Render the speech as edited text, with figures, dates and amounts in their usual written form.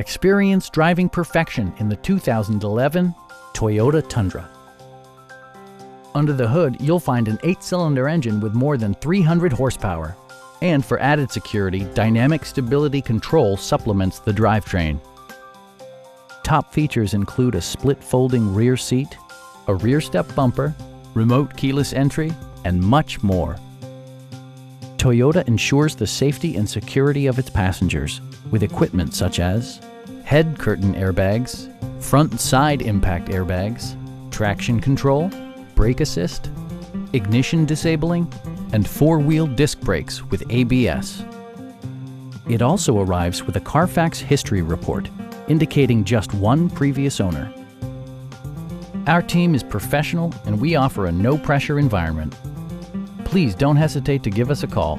Experience driving perfection in the 2011 Toyota Tundra. Under the hood, you'll find an 8-cylinder engine with more than 300 horsepower. And for added security, dynamic stability control supplements the drivetrain. Top features include a split folding rear seat, a rear step bumper, remote keyless entry, and much more. Toyota ensures the safety and security of its passengers with equipment such as head curtain airbags, front and side impact airbags, traction control, brake assist, ignition disabling, and 4-wheel disc brakes with ABS. It also arrives with a Carfax history report indicating just one previous owner. Our team is professional and we offer a no-pressure environment. Please don't hesitate to give us a call.